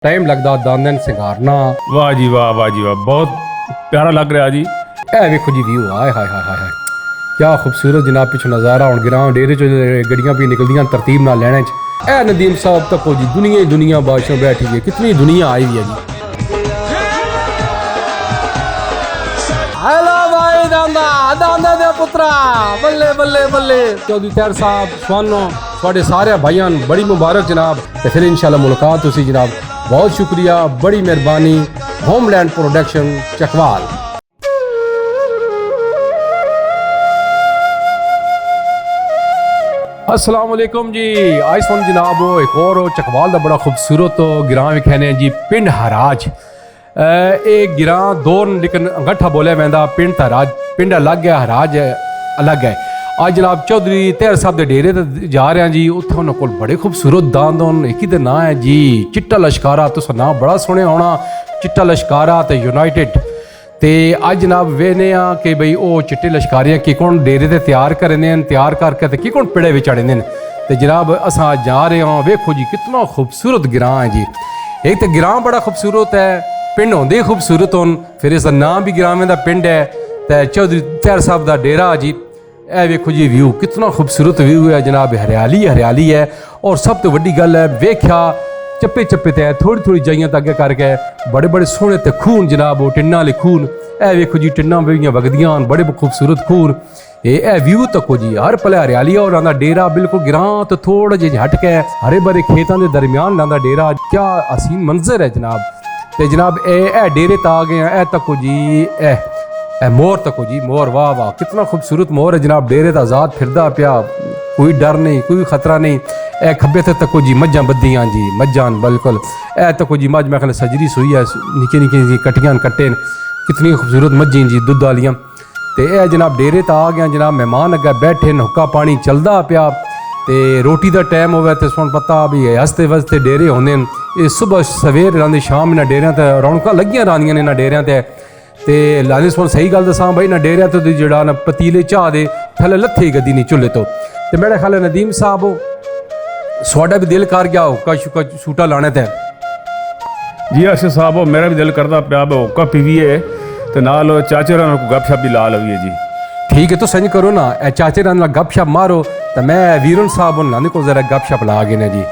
Time लगता दांदन सिंगारना। वाह जी वाह, वाह जी वाह, बहुत प्यारा लग रहा जी। ए वेखो जी व्यू, हाय हाय हाय हाय, क्या खूबसूरत जनाब पिछू नज़ारा। हुण ग्रां डेरे चो गड्डियां भी निकलदियां तरतीब नाल लैने च। ए नदीम साहब तको जी दुनिया ही दुनिया बादशाह बैठी है, कितनी दुनिया आई हुई है जी। हेलो भाई दांदा दांदा दे पुत्रा, बल्ले बल्ले बल्ले। चौधरी तैर साहब स्वानो थोड़े सारे भाइयों बड़ी मुबारक जनाब। तो फिर इंशाल्लाह मुलाकात हुसी जनाब। बहुत शुक्रिया, बड़ी मेहरबानी। Homeland production Chakwal. अस्सलाम वालेकुम जी। आज सुन जनाब एक और चकवाल का बड़ा खूबसूरत ग्रां विखैने जी, पिंड हराज। एक ग्रां दो लेकिन अंगठा बोलिया वैंदा। पिंड हराज, पिंड अलग है, हराज अलग है। आज जनाब चौधरी तैर साहब के डेरे ते जा रहे हैं जी। उत्थे उन्होंने कोल बड़े खूबसूरत दांद होन। एक ही तो नाम है जी चिट्टा लश्कारा। तुस नाम बड़ा सुने होना, चिट्टा लश्कारा ते यूनाइटेड। ते अज जनाब वेने कि बई वो चिट्टे लश्कारियां की कौन डेरे ते तैयार करने, तैयार करके ते की कौन पिड़े में चढ़ने। तो जनाब असा जा रहे हैं। वेखो जी कितना खूबसूरत ग्रां है जी। एक तो ग्रां बड़ा खूबसूरत है, पिंड होंदे खूबसूरत होन, फिर इसका नाम भी ग्रां का पिंड है। तो चौधरी तैर साहब का डेरा जी। ए वेखो जी व्यू, कितना खूबसूरत व्यू है जनाब। हरियाली हरियाली है। और सब तो वड्डी गल है, वेख्या चप्पे चप्पे ते थोड़ी थोड़ी जाइयां तक करके बड़े बड़े सोहने ते खून जनाब, वो टिन्ना वाले खून। ए वेखो जी टिन्ना बेड़ियां वगदियां, बड़े खूबसूरत खून। ए व्यू तको जी हर पले हरियाली। और आंदा डेरा बिल्कुल ग्रां तो थोड़ा जिहा हट के हरे भरे खेतों के दरम्यान लांदा डेरा। क्या हसीन मंजर है जनाब। तो जनाब ए डेरे तक आ गए हैं। ए तको जी ए मोर तको जी, मोर वाह वाह कितना खूबसूरत मोर है जनाब। डेरे तो आज़ाद फिरदा पिया, कोई डर नहीं, कोई खतरा नहीं। ए खब्बे ते तको जी मज्जां बद्दियां जी, मज्जां बिल्कुल। ए तको जी मज मैं ख्याल सजरी सुई है, निक्के निक्के कट्टियां कट्टे कितनी खूबसूरत मज्जें जी दुद्ध वालियां। तो यह जनाब डेरे तो आ गया जनाब। मेहमान अग्गे बैठे, हुक्का पानी चलता पिया। तो रोटी का टाइम होवे तो सुन पता भी हसते वसते डेरे होंदे। ये सुबह सवेर रहिंदे शाम इन्हां डेरियां ते रौनकां लगियां रहिंदियां ने इन्हां डेरियां ते। ते लाने सुन सही गल दसां भाई, इन्हां डेरियां तो जिहड़ा ना पतीले चाह दे थल्ले लत्थे ही गद्दी नहीं चुल्हे तो। ते मेरा ख्याल है नदीम साहब साडा भी दिल कर गया हुक्का शुक्का शूटा लाने ते। जी अर्शद साहब, मेरा भी दिल करता पिया हुक्का पीवीए तो नाल चाचे को गपशप भी ला लवीए जी। ठीक है तो संज करो ना, ए चाचे नाल गपशप मारो। तो मैं वीरन साहब लाने को जरा गपशप ला गए ना जी।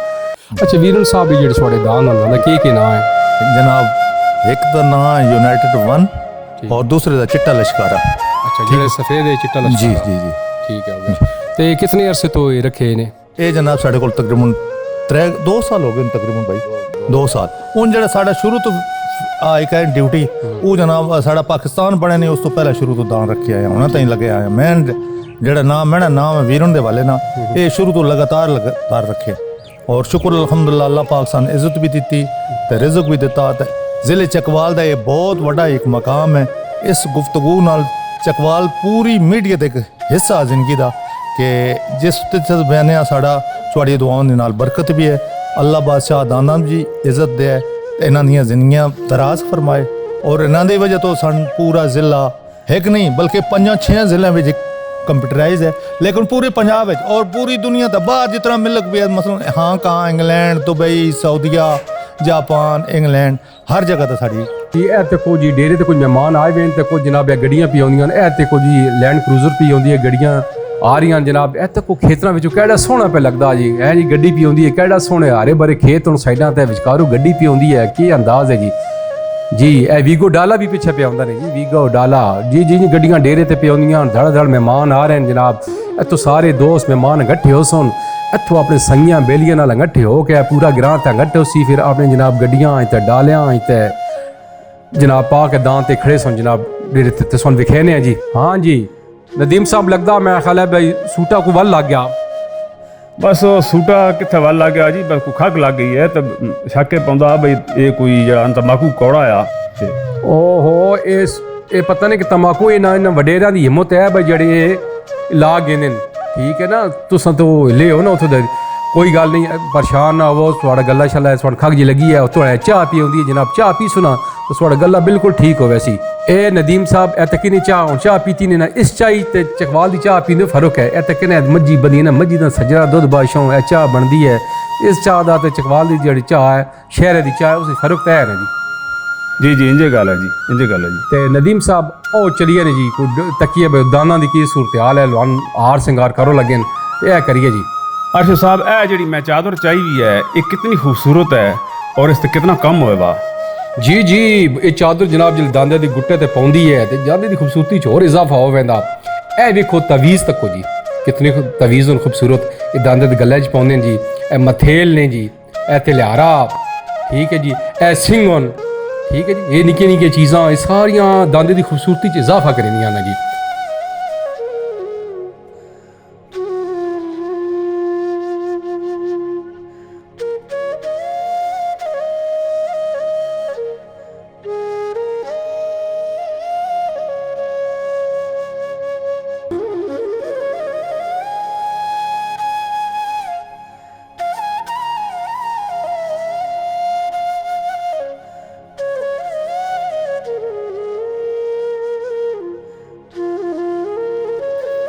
अच्छा वीरन साहब जी जेडे दान होंदा के नाम है जनाब? एक तो नाम है यूनाइटेड वन और दूसरे का चिट्टा लश्कारा। अच्छा जेडे सफेद है चिट्टा लश्कारा। जी जी जी ठीक है हो गया। तो कितने अरसे तो ये रखे ने? ये जनाब साढ़े को तकरीबन 2 साल हो गए तकरीबन भाई, 2 साल। हूँ जो साढ़ा शुरू तो एक है ड्यूटी, वो जनाब साढ़ा पाकिस्तान बने नहीं, उस तो पहले शुरू तो दान रखे आया उन्हें तई लगे आया। मैं जो नाम है नाम है वीरन दे वाले ना, ये शुरू तो लगातार रखे। और शुक्र अल्हम्दुलिल्लाह अल्लाह पाक सान इज्जत भी दी तो रिज़्क भी दिता। तो ज़िले चकवाल का ये बहुत बड़ा एक मकाम है। इस गुफ्तगू नाल चकवाल पूरी मीडिया का एक हिस्सा जिंदगी का कि जिस बयान साढ़ा थोड़ी दुआओं के नाल बरकत भी है। अल्लाह बादशाह दाना जी इज्जत दे, इन्हां दियां जिंदगियां दराज फरमाए। और इन्हां दी वजह तो सन पूरा ज़िला एक नहीं बल्कि 5-6 ज़िलों में कंप्यूटराइज है, लेकिन पूरे पंजाब और पूरी दुनिया तो बाहर जितना मुल्क भी है, मसलन हाँ कहाँ इंग्लैंड, दुबई, सऊदीया, जापान, इंग्लैंड, हर जगह तो साड़ी ए तको जी डेरे ते कुछ मेहमान आए हुए हैं। तो कुछ जनाब गड्डियां पी आउंदियां। ए तको जी लैंड क्रूजर पी आउंदी है, गड्डियां आ रही जनाब। ए तको खेतों में कहड़ा सोहना पे लगता जी। है जी गड्डी पी आउंदी है, कहड़ा सोहने हरे भरे खेत हों साइडा ते विचकारों गड्डी पी आउंदी है। की अंदाज है जी। जी ए वीगो डाला भी पिछे पे आउंदा नहीं जी, वीगो डाला जी जी जी गड्डियां डेरे ते पे आउंदियां। धड़ धड़ मेहमान आ रहे हैं जनाब। इतों सारे दोस्त मेहमान इकट्ठे हो सन, इतों अपने संगियां बेलियां नाल इकट्ठे हो के पूरा ग्रां ते इकट्ठे सी। फिर अपने जनाब गड्डियां ते डालियां ते जनाब पा के दां ते खड़े सन जनाब डेरे ते सुन विखेने हैं जी। हाँ जी नदीम साहब लगता मैं ख्याल है भाई सूटा को वल लग गया। बस सूटा कितने वल लग गया जी, बस को खग लग गई है। तो शक पौंदा भाई ये कोई जरा तंबाकू कौड़ा आ। ओहो ये पता नहीं कि तंबाकू इन्होंने वडेरिया की हिम्मत है भाई जेडे ला गए। ठीक है ना, तुम तो ले हो ना उतो कोई गल नहीं, परेशान ना हो। थोड़ा गला शला थोड़ा खग जी लगी है, थोड़ा चाह पी आती है जनाब। चाह पी सुना तो थोड़ा गला बिल्कुल ठीक होवे सी। ए नदीम साहब ए तक नहीं चाह पीती ने ना इस चाही ते चकवाल दी चाह पीने फर्क है। ए तक ने मज्जी बनी ना मज्जी दा सजरा दुध बाशों ए चाह बनदी है। इस चाह दा ते चकवाल दी जेहड़ी चाह है शहर दी चाह उस फर्क तो है ना जी। जी इंजे गल है जी, इंजे गल है जी। ते नदीम साहब ओ चलिए ने जी कोई तकिए दाना दी की सूरत हाल है लवान हार सिंगार करो लगे ते ए करिए जी। अरशद साहब ए जी मैं चादर चाहिए भी है ये कितनी खूबसूरत है और इस ते कितना कम होएगा। जी जी ये चादर जनाब जिल दांदे दी गुट्टे ते पौंदी है ते दांदे दी खूबसूरती च होर इजाफा हो वेंदा। ए देखो तवीज़ तको जी कितनी तवीज़ और खूबसूरत ये दांदे दे गले च पौंदे जी। ए मथेल ने जी ए तिलियारा ठीक है जी ए सिंगन ठीक है जी। ये निक्की निक्की चीज़ां ये सारियां दांदे दी खूबसूरती च इजाफा करेंदियां ना जी।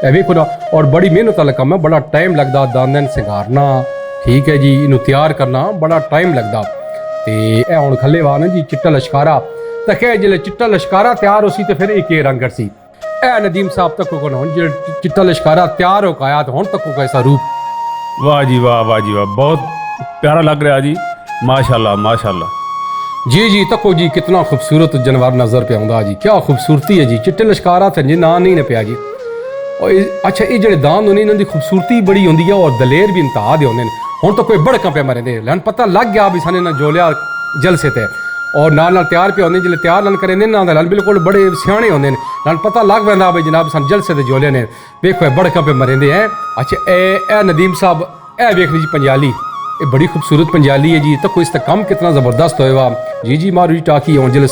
वेखो ना और बड़ी मेहनत वाला कम है। बड़ा टाइम लगता दांदन सिंगारना ठीक है जी इनू तैयार करना बड़ा टाइम लगता। तो यह हुण खले वा ना जी चिट्टा लश्कारा तो कह जिले चिट्टा लश्कारा तैयार हो सी तो फिर एक रंग सी। ए नदीम साहब तक को हुण जो चिट्टा लश्कारा तैयार हो आया तो हुण तक को ऐसा रूप वाह जी वाह, वाह जी वाह, बहुत प्यारा लग रहा जी माशाल्लाह माशाल्लाह। जी जी तको जी कितना खूबसूरत जानवर नजर पे आउंदा जी। क्या खूबसूरती है जी चिट्टे लश्कारा थे जी ना नहीं न पिया जी। और अच्छा ये जो दांद होने इन्होंने खूबसूरती बड़ी होंगी है और दलेर भी इंतहा दे होंगे। हुण तो कोई बड़का पे मरे दे लैन पता लग गया भी साने ना जोलिया जलसे ते और नाल तैयार पे होंगे जिले तैयार लान करेंगे ना लैन बिल्कुल बड़े सियाने होंगे लैन पता लग पैंदा भाई जनाब सन जलसे ते जोले ने वेखो बड़का पे मरे दे हैं। अच्छा ए नदीम साहब ए वेख ली जी पंजाली ये बड़ी खूबसूरत पंजाली है जी। तो कोई इसका कम कितना ज़बरदस्त होएगा जी। जी मारू जी टाकी हों जिले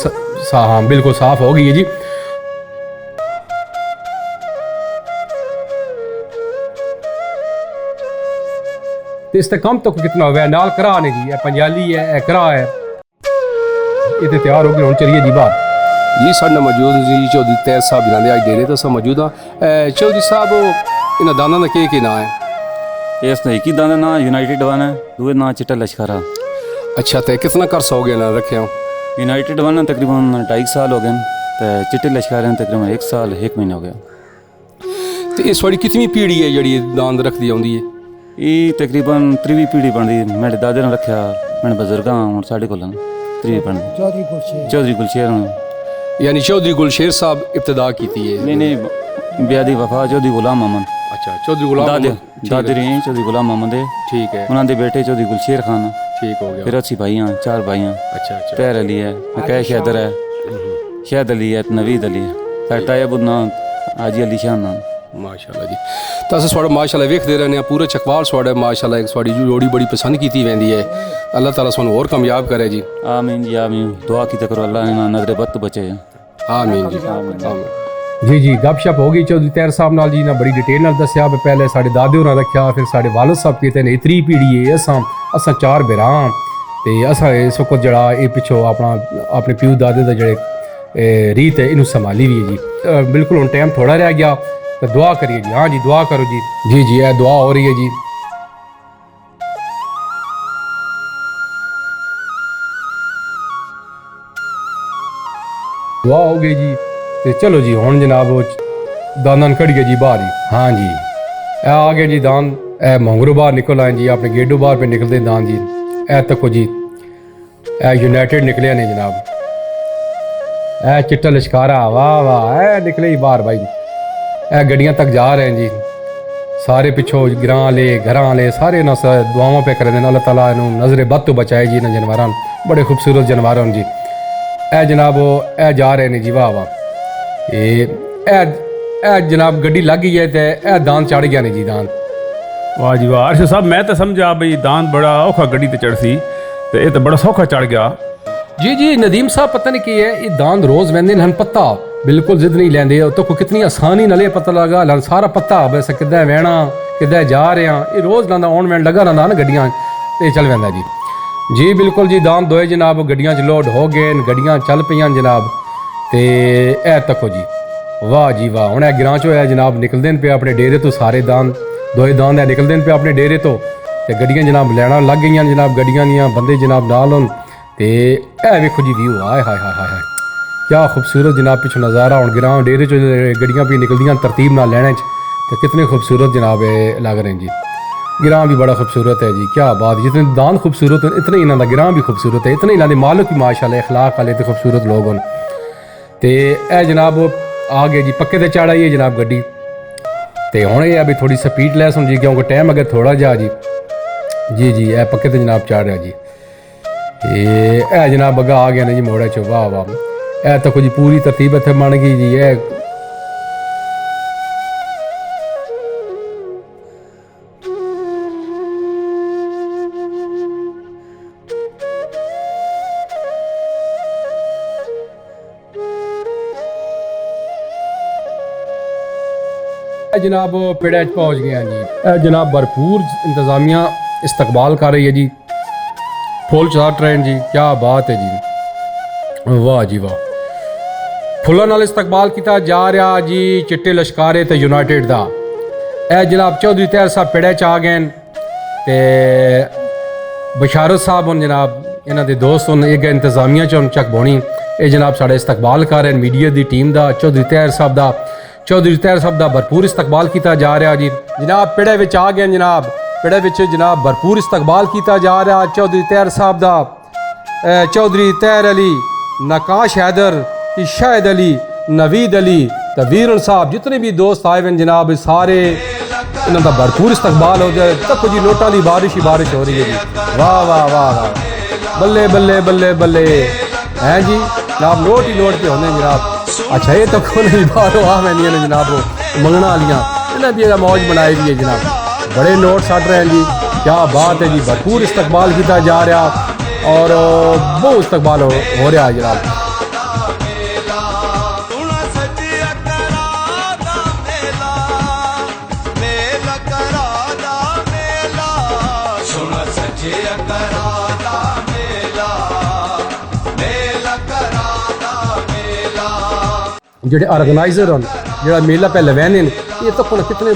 हाँ बिल्कुल साफ हो गई है जी। तो इसका कम तो कितना हो गया नाल करा ने जी पंजाली है करा है ये तैयार हो गए हम चलिए जी बाहर जी। साढ़े मौजूद जी चौधरी तैयब साहब जिन्होंने अज डेरे तो सब मौजूद हाँ। चौधरी साहब इन्होंने दाना का के ना है इस एक ही दाना ना यूनाइटेड वन है दूसरे ना चिट्टा लश्कारा। अच्छा तो कितना कर्स हो गया ना रखे हो यूनाइटेड वन तकरीबन 2.5 साल हो गए तो चिट्टे लश्कारे तकरीबन 1 साल 1 महीना हो गया। तो इस वाली कितनी पीढ़ी है जी दांद रखती आँदी है ये तकरीबन 3वीं पीढ़ी बनती मेरे दादे ने रखा मेरे बजुर्ग हूँ साढ़े को 3वीं बनती चौधरी गुलशेर यानी चौधरी गुलशेर साहब इब्तदा की थी है। नहीं ब्याह वफा चौधरी गुलाम मोहम्मद। अच्छा चौधरी गुलाम दादे रही चौधरी गुलाम मोहम्मद है ठीक है। उन्होंने बेटे चौधरी गुलशेर खान ठीक हो गया। फिर अच्छी भाई हैं 4 भाई हैं। अच्छा तैर अली है कैश हैदर है शहद अली है नवीद अली है तायब ना हाजी अली शाह नाम माशाल्लाह जी। तो अस थोड़ा माशाल्लाह वेखते रहने पूरे चकवाल थोड़ा माशाल्लाह एक थोड़ी जोड़ी बड़ी पसंद की वेंदी है। अल्लाह ताला सानू और कामयाब करे जी। आमीन जी आमीन दुआ की करो अल्लाह ने नजर बद बचे। आमीन जी आमीन। जी जी गपशप हो गई चौधरी तैयब साहब नाल जी ना बड़ी डिटेल नाल दस्या पहले साढ़े दादे होना रखा फिर साढ़े वालिद साहब कीते ने 3 पीढ़ी है असां 4 बिरां ते असां इस वक्त जड़ा ये पिछो अपने प्यू दादे दा जेड़े रीत है इनू संभाली भी है जी। बिल्कुल हुण टाइम थोड़ा रह गया तो दुआ करिए जी। हाँ जी दुआ करो जी। जी जी यह दुआ हो रही है जी। दुआ हो गई जी तो चलो जी हुण जनाब दान कड़िए जी बाहर ही। हाँ जी ए आ गए जी दान ए मोंगरू बाहर निकल आए जी अपने गेडू बाहर पे निकलते दान जी। ए तको जी ए यूनाइटेड निकले ने जनाब ए चिट्टा लश्कारा वाह वाह ए निकले ही बाहर भाई ए गड्डियाँ तक जा रहे हैं जी सारे पिछो ग्रां ले घरां ले सारे ना दुआवां पे करें अल्लाह ताला इन्हू नजरे बद तो बचाए जी इन जानवरां बड़े खूबसूरत जानवर जी। ए जनाब ए जा रहे हैं जी वाह वाह ए जनाब गड्डी लग गई है तो ए दान चढ़ गया ने जी दान। वाह जी वाह अरशद साहब मैं तो समझा बई दान बड़ा औखा गड्डी ते चढ़ सी तो ये तो बड़ा सौखा चढ़ गया। जी जी नदीम साहब पता नहीं की है ये दान रोज वहदे हैं पत्ता बिल्कुल जिद नहीं लेंदे तो को कितनी आसानी नाले पता लगा लन सारा पत्ता वैसे किदा वहना किदा जा रहे हैं ये रोज लांदा ऑन वैन लगा रहा ना गड्डियां ते चल वैंदा जी। ਜੀ ਬਿਲਕੁਲ ਜੀ ਦਾਨ ਦੋਏ ਜਨਾਬ ਗੱਡੀਆਂ 'ਚ ਲੋਡ ਹੋ ਗਏ ਨੇ, ਗੱਡੀਆਂ ਚੱਲ ਪਈਆਂ ਜਨਾਬ। ਤੇ ਇਹ ਤੱਕੋ ਜੀ ਵਾਹ ਜੀ ਵਾਹ, ਹੁਣ ਇਹ ਗਿਰਾਂ 'ਚੋਂ ਇਹ ਜਨਾਬ ਨਿਕਲਦੇ ਨੇ ਪਏ ਆਪਣੇ ਡੇਰੇ ਤੋਂ, ਸਾਰੇ ਦਾਨ ਦੋਏ ਦਾਨ ਇਹ ਨਿਕਲਦੇ ਨੇ ਪਏ ਆਪਣੇ ਡੇਰੇ ਤੋਂ। ਤੇ ਗੱਡੀਆਂ ਜਨਾਬ ਲੈਣਾ ਲੱਗ ਗਈਆਂ ਨੇ ਜਨਾਬ, ਗੱਡੀਆਂ ਦੀਆਂ ਬੰਦੇ ਜਨਾਬ ਨਾਲ ਹੋਣ। ਤੇ ਇਹ ਵੇਖੋ ਜੀ ਵਿਊ, ਆਏ ਹਾਏ ਹਾਏ ਹਾਏ क्या खूबसूरत जनाब पिछू नज़ारा। हूँ गिरां डेरे चो गड्डियाँ भी निकलदियां तरतीब नाल लैने तो कितने खूबसूरत जनाब लग रहे हैं जी। गिरां भी बड़ा खूबसूरत है जी, क्या बात। जितने दान खूबसूरत हैं इतने इन्हों का गिरां भी खूबसूरत है, इतने इन्होंने मालिक भी माशाल्लाह अखलाक वाले तो खूबसूरत लोग होन। तो यह जनाब आ गए जी पक्के ते चढ़ आई है जनाब गड्डी। तो हुण ये अभी थोड़ी स्पीड लैस हुण जी, क्योंकि टाइम अगर थोड़ा जा जी जी जी यह पक्के ते जनाब चढ़ रहा जी। ये जनाब अग्गा आ गया ने जी मोड़े चो, वाह वाह। ए तो कुछ पूरी तरतीब इत्थे बन गई जी। ए जनाब पेड़े पहुँच गए हैं जी। ए जनाब भरपूर इंतजामिया इस्तकबाल कर रही है जी, फुल चार्ट ट्रेन जी, क्या बात है जी, वाह जी वाह। फुल्लां नाल इस्तकबाल किया जा रहा जी चिट्टे लश्कारे ते यूनाइटेड दा। ए जनाब चौधरी तैर साहब पेड़े च आ गए ते बशारत साहब हुन जनाब इन्हां दे दोस्त हुन एक इंतजामिया च हुन चक बोनी। ये जनाब साढ़े इस्तकबाल कर रहे हैं मीडिया दी टीम दा। चौधरी तैर साहब दा भरपूर इस्तकबाल किया जा रहा जी। जनाब पेड़े विच आ गए जनाब, पेड़े विच जनाब भरपूर इस्तकबाल किया जा रहा चौधरी तैर साहब दा। चौधरी तैर अली, नकाश हैदर, शाहिद अली, नवीद अली, तवीरन साहब, जितने भी दोस्त आए हुए जनाब सारे इन्हों का भरपूर इस्तकबाल हो जाए। तक जी नोटा की बारिश ही बारिश हो रही है जी, वाह वाह वाह वाह, बल्ले बल्ले बल्ले बल्ले हैं जी जनाब, नोट ही नोट पे होने जनाब। अच्छा ये तो कौन ही बाहरों आ मैनिया ने जनाब मंगना वालियाँ, इन्हें भी मौज बनाई हुई है जनाब, बड़े नोट सट रहे हैं जी, क्या बात है जी। भरपूर इस्तकबाल किया जा रहा और बहुत इस्तकबाल हो रहा है जनाब। जेडे ऑर्गेनाइजर हैं जो मेला पे लवैने ये तो कितने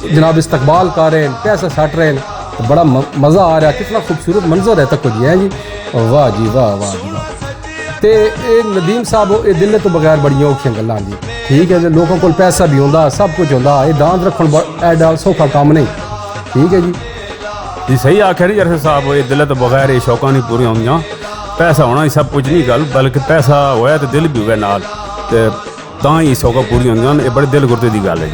जनाब इस्तकबाल कर रहे हैं, पैसा सट रहे हैं, तो बड़ा मज़ा आ रहा है। कितना खूबसूरत मंजर है तक जी है जी, वाह जी वाह वाह जी वाह। तो ये नदीम साहब ये दिल तो बगैर बड़िया औखियां गल्लां जी, ठीक है जी। लोगों को पैसा भी होंदा, सब कुछ होंदा, ये दांद रखन एडा सौखा काम नहीं, ठीक है जी। जी सही आखिर नहीं जरसे साहब, ये दिल तो बगैर ये शौकां नहीं पूरी होंदियां। पैसा होना ही सब कुछ नहीं गल, बल्कि पैसा होया तो दिल भी होवे नाल, ते तां ही शौकां पूरी होंदियां। ये बड़े दिल गुरदे दी गल है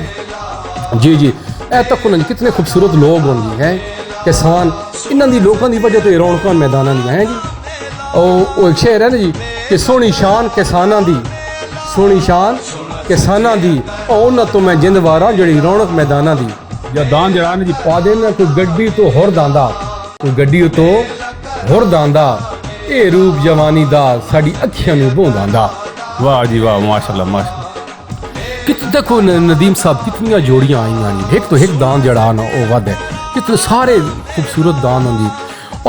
जी जी। ए तक कितने खूबसूरत लोग होंगे हैं, किसान, इन्हों की लोगों की वजह तो रौनक मैदानों दी हैं जी। और एक शेर है ना जी कि सोहनी शान किसानां दी, सोहनी शान किसानां दी, और उन्हां तो मैं जिंद वारा जिहड़ी रौनक मैदानां दी। या दान जड़ा ने जी पा देना कोई गड्डी तो होर दांदा, कोई गड्डी तो होर दांदा, ये रूप जवानी दा साडी अखियां नूं भोंदांदा। वाह जी वाह, माशाल्लाह माशाल्लाह। देखो नदीम साहब कितनी जोड़ियां आई हैं, एक तो एक दान जड़ा ना वो वध है, कितने सारे खूबसूरत दान हों जी।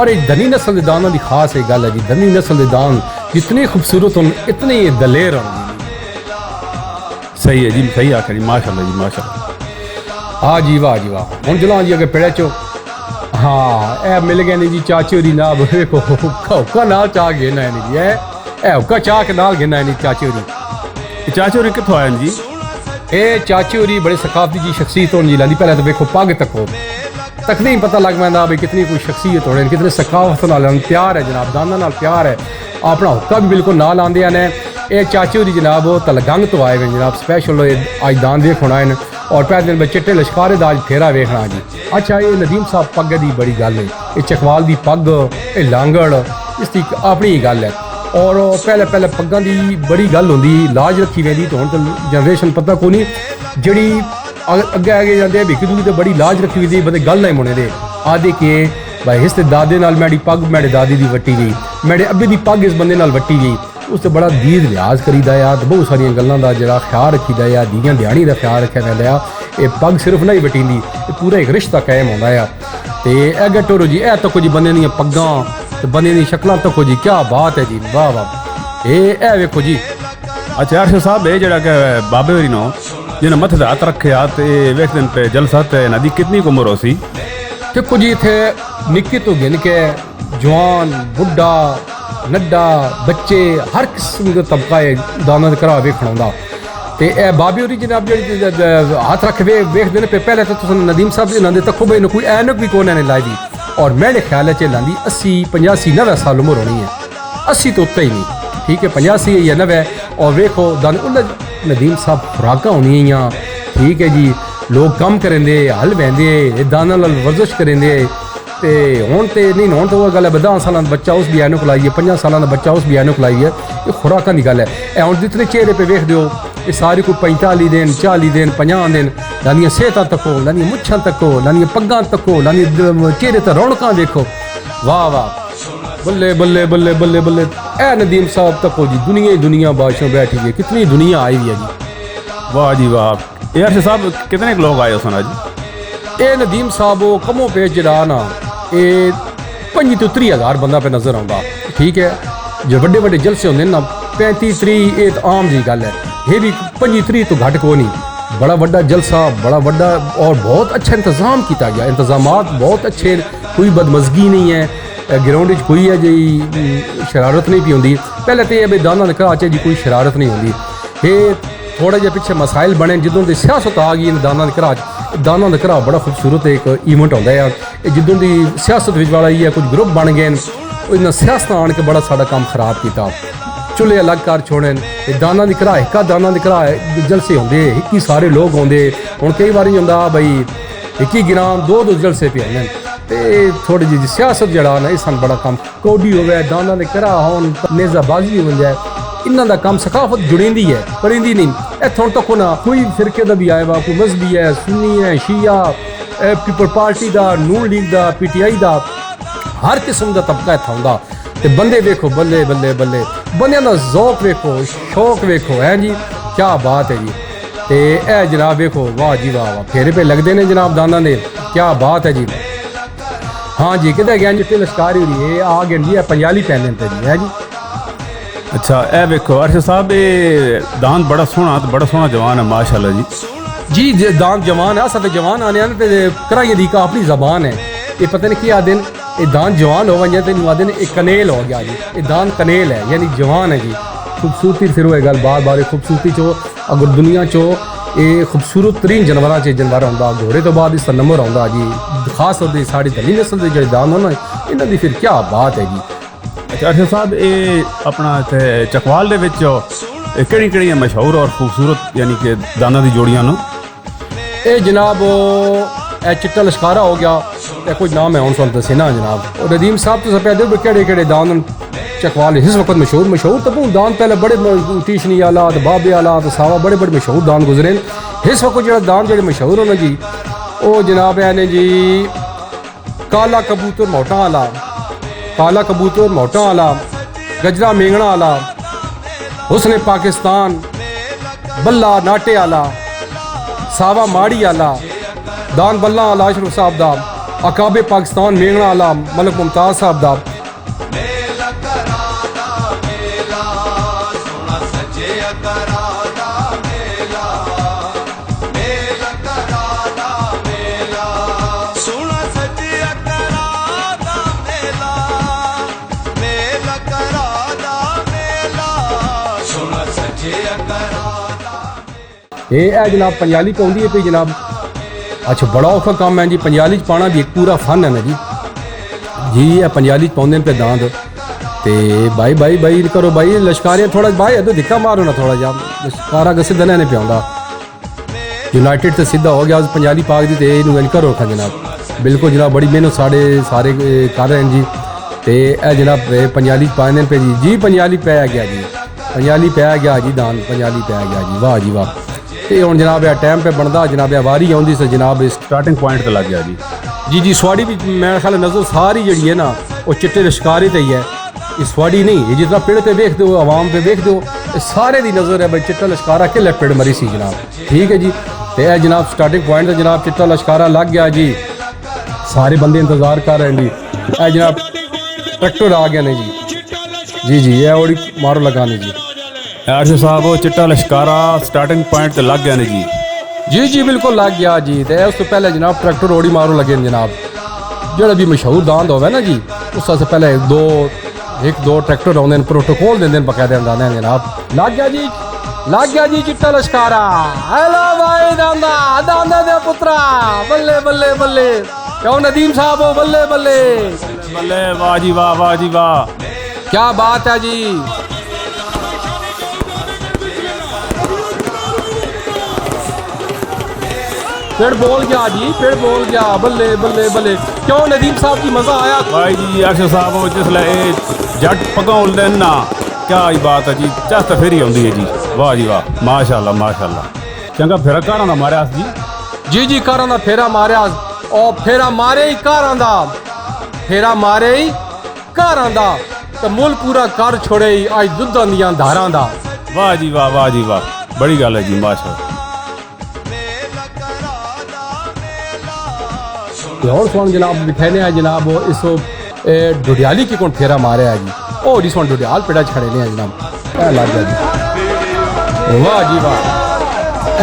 और एक धनी नस्ल के दानों की खास एक गल है जी, धनी नस्ल के दान जितने खूबसूरत हों इतने ही दलेर हों। सही है जी, सही आखिर जी, माशाल्लाह जी माशाल्लाह। हाँ जी वाह जी वाह। हूँ चलो जी अगर पेड़े चो, हाँ ए मिल गए जी चाचे होरी ना, देखो हुक्का नाल चाह गए ना जी, ए हुक्का चाह के नाल गिना नहीं चाचे होरी। चाचे होरी कितों आए जी? ये चाची होरी बड़े सकाफती जी शख्सियत होनी लादी। पहले तो देखो पग तको तकने ही पता लग पैंदा भाई कितनी कोई शख्सियत होने, कितने सकाफत नाल प्यार है जनाब, दाना नाल प्यार है, अपना हुक्का भी बिल्कुल नाल आंदे ने। ये चाची होरी जनाब तलगंग तो आए हुए जनाब, स्पैशल अज दान देखना आए और पहले दिन चिट्टे लश्कारे का अज फेरा वेखना जी। अच्छा ये नदीम साहब पग की बड़ी गल है, ये चकवाल की पग, ये लांगड़, इसकी अपनी ही गल है। और पहले पहले पग्गां की बड़ी गल होंदी, लाज रखी वेंदी, तो हुण तो जनरेशन पता को नहीं जिहड़ी अगे आगे जाते भिक्की दूगी तो बड़ी लाज रखी हुई बंदे गल नहीं मुने दे आदे के भाई इस दादे नाल मेरी पग मेरे दादी की वट्टी गई, मेरे अब्बे की पग इस बंदे नाल वट्टी गई, उससे बड़ा दीद लिहाज करीदा आ, तो बहुत सारिया गल्लां दा जिहड़ा ख्याल रखीदा आ, दियां दिहाड़ी का ख्याल रखिया वैंदा आ। ये पग सिर्फ नहीं वटींदी, ये पूरा एक रिश्ता कायम होंदा आ। ते ए गट्टो जी ए तक जी बंदे दियां पग्गां ਤੇ ਬੰਦੇ ਦੀ ਸ਼ਕਲਾਂ ਤੱਕੋ ਜੀ, ਕੀ ਬਾਤ ਹੈ ਜੀ, ਵਾਹ ਵਾਹ। ਇਹ ਵੇਖੋ ਜੀ। ਅੱਛਾ ਅਰਸ਼ਦ ਸਾਹਿਬ, ਇਹ ਜਿਹੜਾ ਕਿ ਬਾਬੇ ਹੋਰੀ ਨੂੰ ਜਿਹਨੇ ਮੱਥੇ ਤੇ ਹੱਥ ਰੱਖਿਆ ਤੇ ਵੇਖਦੇ ਨੇ ਪਏ ਜਲਸਾ ਤੇ ਇਹਨਾਂ ਦੀ ਕਿੰਨੀ ਕੁ ਉਮਰ ਹੋ ਸੀ? ਦੇਖੋ ਜੀ, ਇੱਥੇ ਨਿੱਕੇ ਤੋਂ ਗਿਣ ਕੇ ਜਵਾਨ, ਬੁੱਢਾ, ਨੱਡਾ, ਬੱਚੇ, ਹਰ ਕਿਸਮ ਦਾ ਤਬਕਾ ਹੈ ਦਾਨਾਂ ਦੇ ਘਰਾਂ ਵੇਖਣ ਆਉਂਦਾ। ਤੇ ਇਹ ਬਾਬੇ ਹੋਰੀ ਜਨਾਬ ਜਿਹੜੀ ਹੱਥ ਰੱਖ ਵੇਖਦੇ ਨੇ ਪਹਿਲੇ ਤਾਂ ਤੁਸੀਂ ਨਦੀਮ ਸਾਹਿਬ ਇਹਨਾਂ ਦੇ ਤੱਕੋ ਬਈ ਕੋਈ ਐਨਕ ਵੀ ਕੋਨੇ ਨੇ ਲਾਈ ਦੀ, ਔਰ ਮੇਰੇ ਖਿਆਲ ਚ ਲਾਂਦੀ 80, 85, 90 ਸਾਲ ਉਮਰ ਹੋਣੀ ਹੈ, 80 ਤੋਂ ਉੱਤੇ ਹੀ ਨਹੀਂ, ठीक है, 85 या 90। और वेखो दान नदीम साहब खुराकां होनियां, ठीक है जी, लोग कम करेंदे, हल बहंदे, दाना नाल वर्जिश करेंदे। ते हुण ते नहीं, हुण तो वो गल है 10 सालां दा बच्चा उस बयानों को लाइए, 50 सालां दा बच्चा उस बयानों को लाइए, ये खुराकां दी गल है। ए हुण जितने चेहरे पे वेख दिओ, ये सारे कोई 45 दिन, 40 दिन, 50 दिन, लानियां सेहतां तको, लानियां मुच्छां तको, लानियां पग्गां तको, लानियां चेहरे ते रौनकां देखो, वाह वाह, बल्ले बल्ले बल्ले बल्ले बल्ले। ए नदीम साहब तको जी दुनिया ही दुनिया बादशाह बैठी है, कितनी दुनिया आई हुई है जी, वाह जी वाह। ये अरशद साहब कितने लोग आए उस दिन? ये नदीम साहब वो कमों पेश जरा ना ये 25 तो 30 हज़ार बंदा पे नज़र आਉਂਦਾ, ठीक है। जो बड़े बड़े जलसे होंगे ना 35 30 ये तो आम जी गल है, ये भी 25 30 तो घट को नहीं। बड़ा बड़ा जलसा, बड़ा बड़ा और बहुत अच्छा इंतज़ाम किया गया, इंतज़ामात बहुत अच्छे, कोई बदमज़गी नहीं है, ग्राउंड कोई है जी शरारत नहीं पी होंगी। पहले तो ये दाना के घरां च जी कोई शरारत नहीं होंगी। ये थोड़ा जिहा पिछे मसाइल बने जिदों की सियासत आ गई दाना के घरां च। दाना का घरा बड़ा खूबसूरत एक ईवेंट होंदा है, जिदों की सियासत विच वाला ही है, कुछ ग्रुप बन गए, इन्हां सियासत आण के बड़ा साडा काम खराब किया। चुल्हे अलग कर छोड़े, दाना की घरा एक दाना की घरा जलसे होंदे, एक ही सारे लोग आउंदे। हुण कई बार होंदा बई एक ही ग्राम 2 जलसे पे होंदे, ते थोड़ी जी सियासत जड़ा ना इस बड़ा काम कौडी होवे, दाना के घरा होन, नेजाबाजी हो जाए, इन्हां दा काम सकाफत जुड़ींदी है, परिंदी नहीं। इत्थों तक ना कोई फिरके दा भी आया वा, कोई मजहबी है, सुन्नी है, शिया, पीपल पार्टी दा, नून लीग दा, PTI दा, हर किस्म दा तबका इत्थों आउंदा। ते बंदे वेखो बल्ले बल्ले बल्ले, बंदियां दा ज़ौक वेखो, शौक वेखो, है जी, क्या बात है जी। ते ए जनाब वेखो, वाह जी वाह वाह, फेरे पे लगदे ने जनाब दाना दे, क्या बात है जी। हाँ जी, किधर गया जी लश्कारी हो रही है, आ गए जी पंजाली पहने पे जी, है जी। अच्छा ए वेखो अरशद साहब, ये दान बड़ा सोहना जवान है माशाल्लाह जी। जी दान जवान है, अस जवान आने ते कराइए दी का अपनी जबान है, ये पता नहीं क्या दिन ये दान जवान हो गए तो आदि ने एक कनेल हो गया जी, ये दान कनेल है यानी जवान है जी। खूबसूरती फिर वो गल बार बार खूबसूरती चो अगर दुनिया चो ये खूबसूरत तरीन जानवरों से जानवर आता, घोड़े तो बाद इसका नंबर आता जी, खास तौर पर साड़ी दली नस्ल के जो दान होना इन्हों की फिर क्या बात है जी। अच्छा अरशद साहब, ये अपना चकवाल दे विच किहड़ी मशहूर और खूबसूरत यानी कि दाना दी जोड़ियां नो? ये जनाब चिट्टा लश्कारा हो गया, या कुछ नाम है उन दसे ना जनाब। और नदीम साहब तो सपया दे केड़े दान चकवाल इस वक्त मशहूर तो दान पहले बड़े टीशनी आला, बाबे आला, सावा बड़े बड़े मशहूर दान गुजरे। इस वक्त जो दान जो मशहूर होना जी वो जनाब है जी काला कबूतर मोटा आला, काला कबूतर मोटा आला, गजरा मेंगना आला, हुस्न पाकिस्तान, बल्ला नाटे आला, सावा माड़ी आला, दान बल्ला आला अशरफ साहब दा, अकाबे पाकिस्तान मेंगना आला मलक मुमताज़ साहब दा। ये है जनाब पंजाली पाउंदी है पी जनाब। अच्छा बड़ा औखा काम है जी, पंजाली पाना भी एक पूरा फन है ना जी। जी ये पंजाली पाउंदे पे दांद ते भाई भाई भाई करो भाई लश्कारियां थोड़ा भाई अदो धिक्का मारो ना थोड़ा जा, लश्कारा गसे दने ने पियाउंदा। यूनाइटेड तो सीधा हो गया पंजाली पाक दी ते इनू करो रखा जनाब, बिल्कुल जनाब बड़ी मेहनत सारे कर रहे हैं जी। ते ए जनाब पंजाली पाने पे जी पंजाली पाया गया जी, पंजाली पाया गया जी, दान पंजाली पाया गया जी, वाह जी वाह। ते हुण जनाब यह टाइम पे बनता जनाब वारी आउंदी से जनाब स्टार्टिंग पॉइंट ते लग गया जी। जी जी स्वाड़ी भी मेरे ख्याल नज़र सारी जी है ना वो चिट्टे लश्कारे ते ही है, ये स्वाड़ी नहीं ये जितना पेड़ पे देख दो आवाम पे देख दो सारे दी नज़र है भाई चिट्टा लश्कारा कि पेड़ मरी सी जनाब, ठीक है जी। तो यह जनाब स्टार्टिंग पॉइंट से जनाब चिट्टा लश्कारा लग गया जी, सारे बंदे इंतज़ार कर रहे हैं जी। जनाब ट्रैक्टर आ गया नहीं जी जी ये ओड़ी मारो लगाने जी ਆਸ਼ਰ ਸਾਹਿਬ ਉਹ ਚਿੱਟਾ ਲਸ਼ਕਾਰਾ ਸਟਾਰਟਿੰਗ ਪੁਆਇੰਟ ਤੇ ਲੱਗ ਗਿਆ ਨੇ ਜੀ जी बिल्कुल लग गया जी तो उस तो पहले जनाब ट्रैक्टर ओड़ी मारो लगे ने जनाब जोड़ा भी मशहूर दांद होवे ना जी उससे पहले एक दो ट्रैक्टर आते हैं प्रोटोकॉल देंगे बकायदे अंदाने जनाब लग गया जी चिट्टा लश्कारा हेलो भाई दांदा दांदा दे पुत्रा बल्ले बल्ले बल्ले क्यों नदीम साहब हो बल्ले बल्ले ਬੱਲੇ ਵਾਹ ਜੀ ਵਾਹ क्या बात है जी पेड़ बोल गया बल्ले बल्ले बल्ले क्यों नदीम साहब की मजा आया ਭਾਈ ਜੀ ਆਸ਼ਰ ਸਾਹਿਬ ਉਹ ਜਿਸਲੇ ਇਹ ਜੱਟ ਪਕਾਉਂਦੇ ਨੇ ਨਾ ਕਿਆ ਹੀ ਬਾਤ ਹੈ ਜੀ ਚੱਸ ਤਾਂ ਫੇਰ ਹੀ ਆਉਂਦੀ ਹੈ ਜੀ ਵਾਹ ਜੀ ਵਾਹ ਮਾਸ਼ਾਅੱਲਾ ਚੰਗਾ ਫੇਰ ਘਰਾਂ ਦਾ ਮਾਰਿਆ ਜੀ जी कारां दा फेरा मारिया और फेरा मारे ही कारां दा फेरा मारे ही कारां दा ते मुल पूरा कर छोड़े ही आज दुद्धां दियां धारां दा ਵਾਹ ਜੀ ਵਾਹ ਬੜੀ ਗੱਲ ਹੈ ਜੀ ਮਾਸ਼ਾਅੱਲਾ और सुन जनाब बिठैने हैं जनाब इस डुडियाली की कौन फेरा मारे है जी ओ जिस वन डुडियाल पेड़ा च खड़े ने जनाब ए लग गया जी वाह जी वाह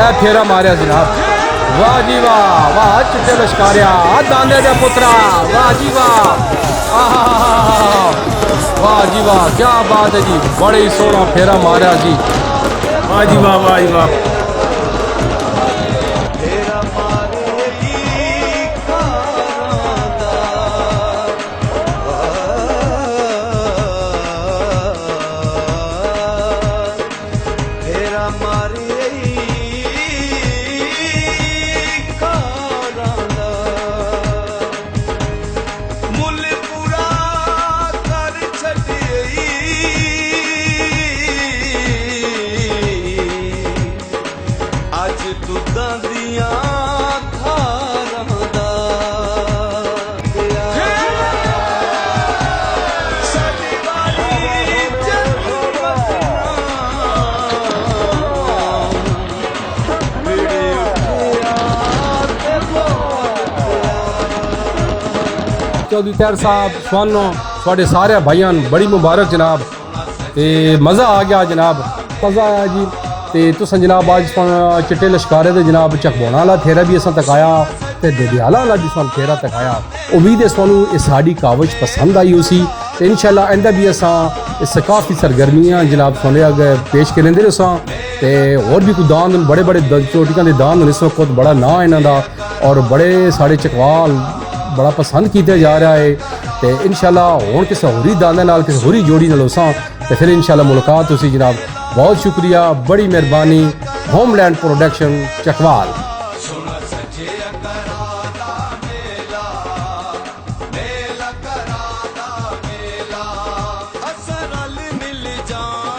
ए फेरा मारे जनाब वाह जी वाह चिट्टे लश्कारिया दांदे दे पुत्रा वाह जी वाह वाह जी वाह क्या बात है जी बड़े ही सोहना फेरा मारिया जी वाह जी वाह चौधरी तैर साहब स्वानो थोड़े सारे भाइयों बड़ी मुबारक जनाब ते मज़ा आ गया जनाब मज़ा आया जी ते तुसें जनाब अज चिट्टे लश्कारे दे जनाब चकबोना वाला फेरा भी असां तकाया ते डडियाला वाला भी सानूं फेरा तकाया उम्मीद है सानूं ये साड़ी कावज पसंद आई उसी ते इंशाल्लाह आइंदा भी असां इस काफ़ी सरगर्मियां जनाब सोने अगे पेश करेंदे असां ते होर भी कोई दान बड़े बड़े चोटियां दे दान इस वक्त बड़ा नां इन्हां दा और बड़े साढ़े चकवाल बड़ा पसंद किया जा रहा है तो इंशाल्लाह हुण किसी होरी दाने नाल किसी होरी जोड़ी नाल असां ते फिर इंशाल्लाह मुलाकात होसी जनाब बहुत शुक्रिया बड़ी मेहरबानी होमलैंड प्रोडक्शन चकवाल।